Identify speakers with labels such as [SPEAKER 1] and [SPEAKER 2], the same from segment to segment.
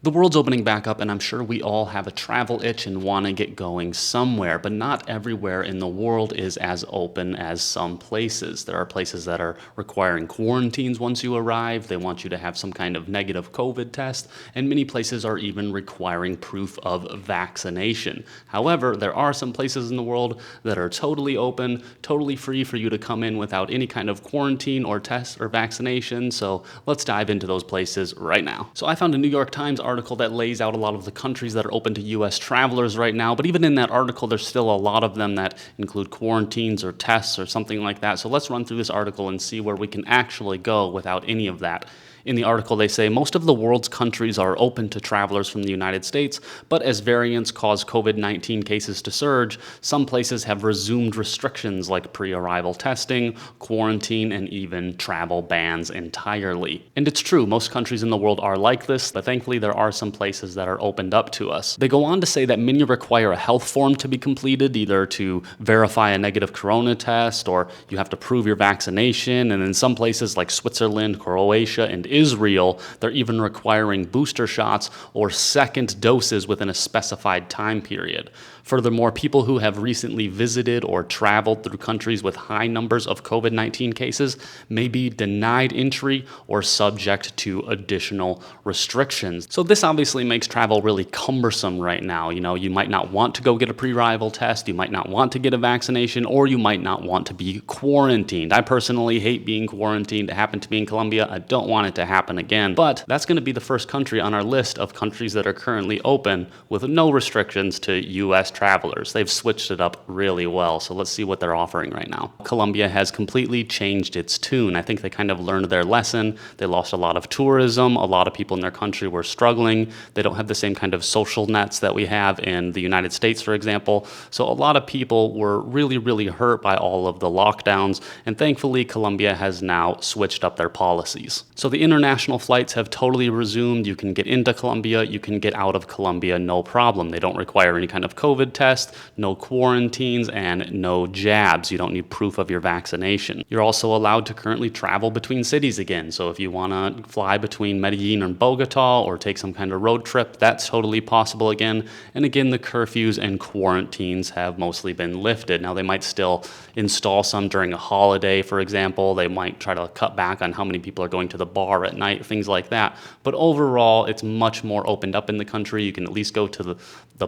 [SPEAKER 1] The world's opening back up, and I'm sure we all have a travel itch and want to get going somewhere, but not everywhere in the world is as open as some places. There are places that are requiring quarantines once you arrive. They want you to have some kind of negative COVID test, and many places are even requiring proof of vaccination. However, there are some places in the world that are totally open, totally free for you to come in without any kind of quarantine or test or vaccination. So let's dive into those places right now. So I found a New York Times article that lays out a lot of the countries that are open to US travelers right now, but even in that article there's still a lot of them that include quarantines or tests or something like that. So let's run through this article and see where we can actually go without any of that. In the article, they say most of the world's countries are open to travelers from the United States, but as variants cause COVID-19 cases to surge, some places have resumed restrictions like pre-arrival testing, quarantine, and even travel bans entirely. And it's true, most countries in the world are like this, but thankfully there are some places that are opened up to us. They go on to say that many require a health form to be completed, either to verify a negative corona test or you have to prove your vaccination, and in some places like Switzerland, Croatia, and Israel, they're even requiring booster shots or second doses within a specified time period. Furthermore, people who have recently visited or traveled through countries with high numbers of COVID-19 cases may be denied entry or subject to additional restrictions. So this obviously makes travel really cumbersome right now. You might not want to go get a pre-arrival test, you might not want to get a vaccination, or you might not want to be quarantined. I personally hate being quarantined. It happened to me in Colombia. I don't want it to happen again, but that's going to be the first country on our list of countries that are currently open with no restrictions to US travelers. They've switched it up really well, so let's see what they're offering right now. Colombia has completely changed its tune. I think they kind of learned their lesson. They lost a lot of tourism. A lot of people in their country were struggling. They don't have the same kind of social nets that we have in the United States, for example. So a lot of people were really, really hurt by all of the lockdowns, and thankfully Colombia has now switched up their policies. So the international flights have totally resumed. You can get into Colombia, you can get out of Colombia, no problem. They don't require any kind of COVID test, no quarantines, and no jabs. You don't need proof of your vaccination. You're also allowed to currently travel between cities again. So if you want to fly between Medellin and Bogota or take some kind of road trip, that's totally possible again. And again, the curfews and quarantines have mostly been lifted. Now, they might still install some during a holiday, for example. They might try to cut back on how many people are going to the bar at night, things like that. But overall, it's much more opened up in the country. You can at least go to the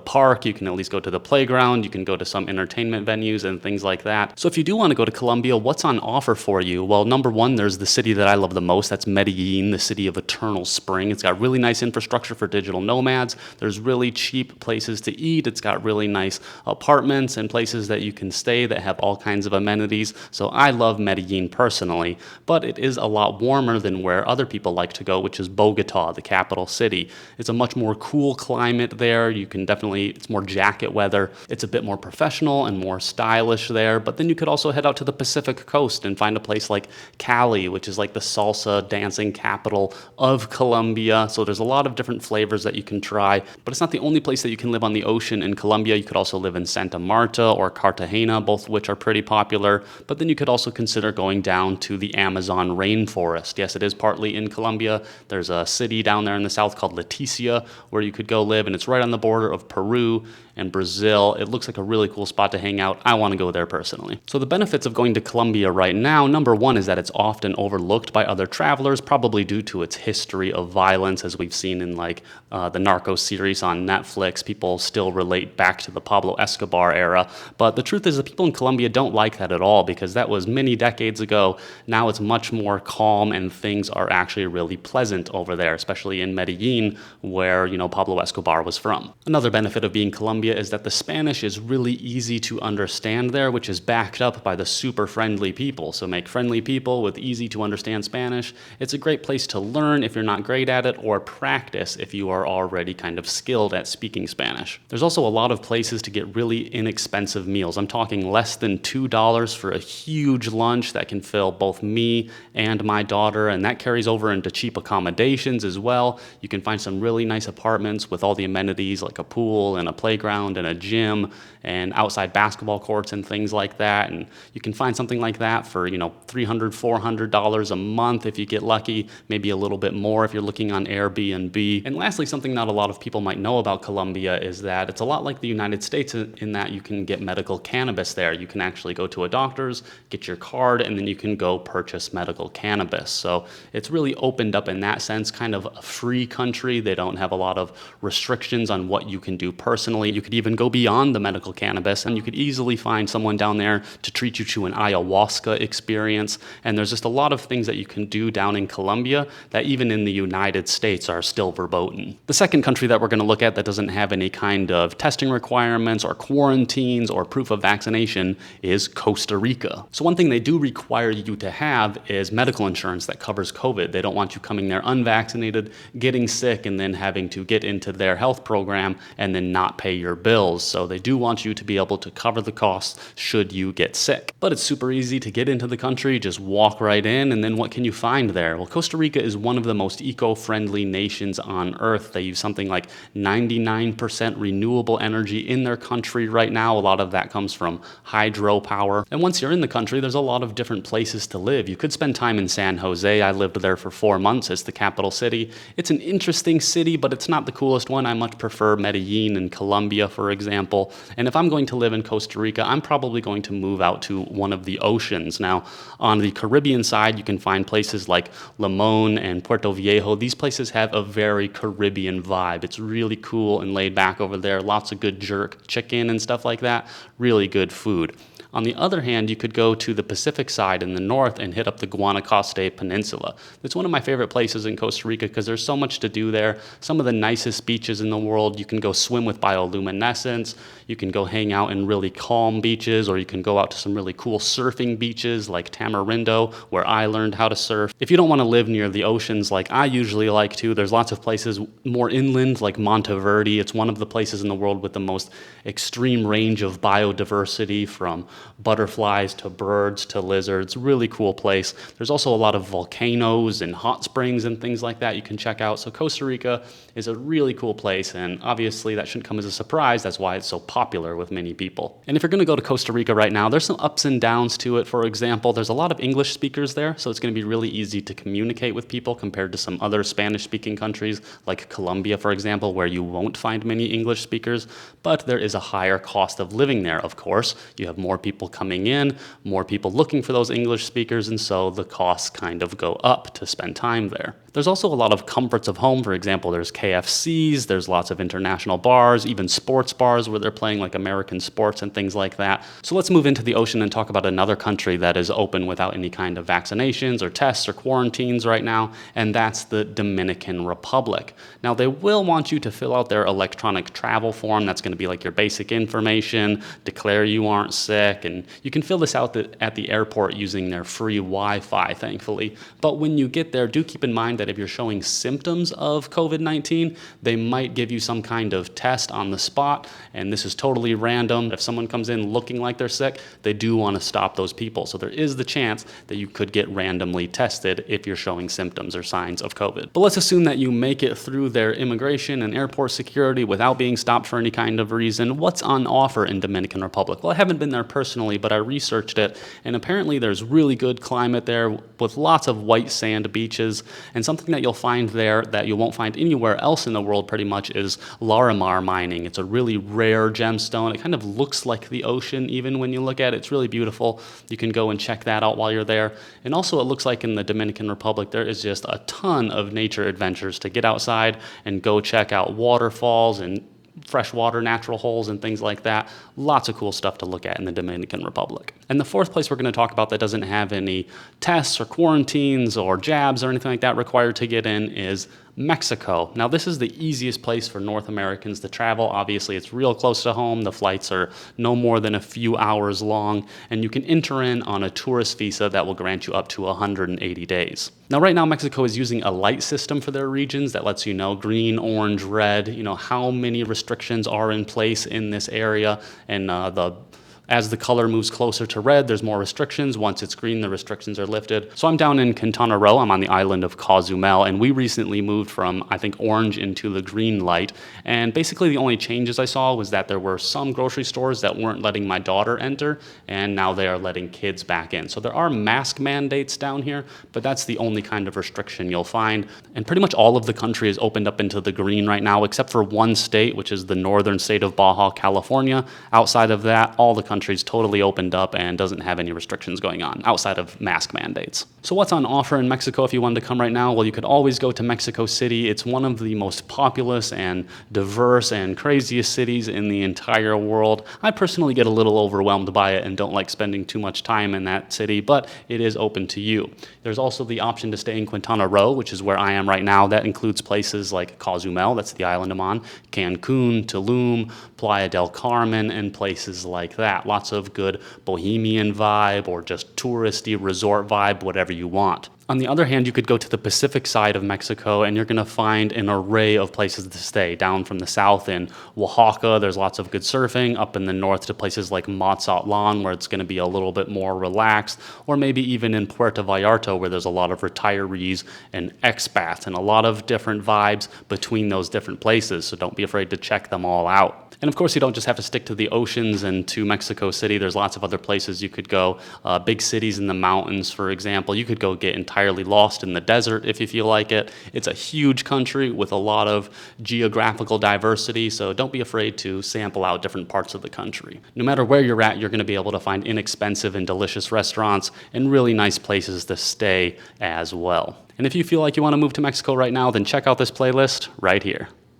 [SPEAKER 1] park, you can at least go to the playground, you can go to some entertainment venues and things like that. So if you do want to go to Colombia, what's on offer for you? Well, number one, there's the city that I love the most. That's Medellin, the city of eternal spring. It's got really nice infrastructure for digital nomads. There's really cheap places to eat. It's got really nice apartments and places that you can stay that have all kinds of amenities. So I love Medellin personally, but it is a lot warmer than where other people like to go, which is Bogota, the capital city. It's a much more cool climate there. You can definitely, it's more jacket weather. It's a bit more professional and more stylish there, but then you could also head out to the Pacific coast and find a place like Cali, which is like the salsa dancing capital of Colombia. So there's a lot of different flavors that you can try, but it's not the only place that you can live on the ocean in Colombia. You could also live in Santa Marta or Cartagena, both of which are pretty popular, but then you could also consider going down to the Amazon rainforest. Yes, it is partly in Colombia. There's a city down there in the south called Leticia where you could go live, and it's right on the border of Peru and Brazil. It looks like a really cool spot to hang out. I want to go there personally. So the benefits of going to Colombia right now, number one is that it's often overlooked by other travelers, probably due to its history of violence, as we've seen in the Narcos series on Netflix. People still relate back to the Pablo Escobar era. But the truth is the people in Colombia don't like that at all, because that was many decades ago. Now it's much more calm and things are actually really pleasant over there, especially in Medellin, where, Pablo Escobar was from. Another benefit of being Colombia is that the Spanish is really easy to understand there, which is backed up by the super friendly people. So make friendly people with easy to understand Spanish. It's a great place to learn if you're not great at it, or practice if you are already kind of skilled at speaking Spanish. There's also a lot of places to get really inexpensive meals. I'm talking less than $2 for a huge lunch that can fill both me and my daughter, and that carries plays over into cheap accommodations as well. You can find some really nice apartments with all the amenities like a pool and a playground and a gym and outside basketball courts and things like that. And you can find something like that for, $300, $400 a month if you get lucky, maybe a little bit more if you're looking on Airbnb. And lastly, something not a lot of people might know about Colombia is that it's a lot like the United States in that you can get medical cannabis there. You can actually go to a doctor's, get your card, and then you can go purchase medical cannabis. So it's really opened up in that sense, kind of a free country. They don't have a lot of restrictions on what you can do personally. You could even go beyond the medical cannabis, and you could easily find someone down there to treat you to an ayahuasca experience. And there's just a lot of things that you can do down in Colombia that even in the United States are still verboten. The second country that we're going to look at that doesn't have any kind of testing requirements or quarantines or proof of vaccination is Costa Rica. So one thing they do require you to have is medical insurance that covers COVID. They don't want you coming there unvaccinated, getting sick, and then having to get into their health program and then not pay your bills. So they do want you to be able to cover the costs should you get sick. But it's super easy to get into the country, just walk right in, and then what can you find there? Well, Costa Rica is one of the most eco-friendly nations on earth. They use something like 99% renewable energy in their country right now. A lot of that comes from hydropower. And once you're in the country, there's a lot of different places to live. You could spend time in San Jose. I lived there for 4 months. It's the capital city. It's an interesting city, but it's not the coolest one. I much prefer Medellin in Colombia, for example. And if I'm going to live in Costa Rica, I'm probably going to move out to one of the oceans. Now, on the Caribbean side, you can find places like Limon and Puerto Viejo. These places have a very Caribbean vibe. It's really cool and laid back over there. Lots of good jerk chicken and stuff like that. Really good food. On the other hand, you could go to the Pacific side in the north and hit up the Guanacaste Peninsula. It's one of my favorite places in Costa Rica because there's so much to do there. Some of the nicest beaches in the world. You can go swim with bioluminescence. You can go hang out in really calm beaches, or you can go out to some really cool surfing beaches like Tamarindo, where I learned how to surf. If you don't want to live near the oceans like I usually like to, there's lots of places more inland like Monteverde. It's one of the places in the world with the most extreme range of biodiversity, from butterflies to birds to lizards. Really cool place. There's also a lot of volcanoes and hot springs and things like that you can check out. So Costa Rica is a really cool place, and obviously that shouldn't come as a surprise. That's why it's so popular with many people. And if you're going to go to Costa Rica right now, there's some ups and downs to it. For example, there's a lot of English speakers there, so it's going to be really easy to communicate with people compared to some other Spanish-speaking countries like Colombia, for example, where you won't find many English speakers. But there is a higher cost of living there, of course. You have more people coming in, more people looking for those English speakers, and so the costs kind of go up to spend time there. There's also a lot of comforts of home. For example, there's KFCs, there's lots of international bars, even sports bars where they're playing like American sports and things like that. So let's move into the ocean and talk about another country that is open without any kind of vaccinations or tests or quarantines right now, and that's the Dominican Republic. Now, they will want you to fill out their electronic travel form. That's going to be like your basic information, declare you aren't sick, and you can fill this out at the airport using their free Wi-Fi, thankfully. But when you get there, do keep in mind that if you're showing symptoms of COVID-19, they might give you some kind of test on the spot, and this is totally random. If someone comes in looking like they're sick, they do want to stop those people. So there is the chance that you could get randomly tested if you're showing symptoms or signs of COVID. But let's assume that you make it through their immigration and airport security without being stopped for any kind of reason. What's on offer in Dominican Republic? Well, I haven't been there personally, but I researched it, and apparently there's really good climate there with lots of white sand beaches, and something that you'll find there that you won't find anywhere else in the world pretty much is Larimar mining. It's a really rare gemstone. It kind of looks like the ocean even when you look at it. It's really beautiful. You can go and check that out while you're there. And also it looks like in the Dominican Republic there is just a ton of nature adventures to get outside and go check out waterfalls and freshwater natural holes and things like that. Lots of cool stuff to look at in the Dominican Republic. And the fourth place we're going to talk about that doesn't have any tests or quarantines or jabs or anything like that required to get in is Mexico. Now, this is the easiest place for North Americans to travel. Obviously, it's real close to home. The flights are no more than a few hours long, and you can enter in on a tourist visa that will grant you up to 180 days. Now, right now, Mexico is using a light system for their regions that lets you know green, orange, red, how many restrictions are in place in this area, and the As the color moves closer to red, there's more restrictions. Once it's green, the restrictions are lifted. So I'm down in Quintana Roo. I'm on the island of Cozumel, and we recently moved from, I think, orange into the green light. And basically the only changes I saw was that there were some grocery stores that weren't letting my daughter enter, and now they are letting kids back in. So there are mask mandates down here, but that's the only kind of restriction you'll find. And pretty much all of the country is opened up into the green right now, except for one state, which is the northern state of Baja California. Outside of that, all the country's totally opened up and doesn't have any restrictions going on outside of mask mandates. So what's on offer in Mexico if you wanted to come right now? Well, you could always go to Mexico City. It's one of the most populous and diverse and craziest cities in the entire world. I personally get a little overwhelmed by it and don't like spending too much time in that city, but it is open to you. There's also the option to stay in Quintana Roo, which is where I am right now. That includes places like Cozumel, that's the island I'm on, Cancun, Tulum, Playa del Carmen, and places like that. Lots of good bohemian vibe or just touristy resort vibe, whatever you want. On the other hand, you could go to the Pacific side of Mexico and you're going to find an array of places to stay. Down from the south in Oaxaca, there's lots of good surfing. Up in the north to places like Mazatlan, where it's going to be a little bit more relaxed. Or maybe even in Puerto Vallarta, where there's a lot of retirees and expats and a lot of different vibes between those different places. So don't be afraid to check them all out. And of course, you don't just have to stick to the oceans and to Mexico City. There's lots of other places you could go. Big cities in the mountains, for example. You could go get entirely lost in the desert if you feel like it. It's a huge country with a lot of geographical diversity, so don't be afraid to sample out different parts of the country. No matter where you're at, you're going to be able to find inexpensive and delicious restaurants and really nice places to stay as well. And if you feel like you want to move to Mexico right now, then check out this playlist right here.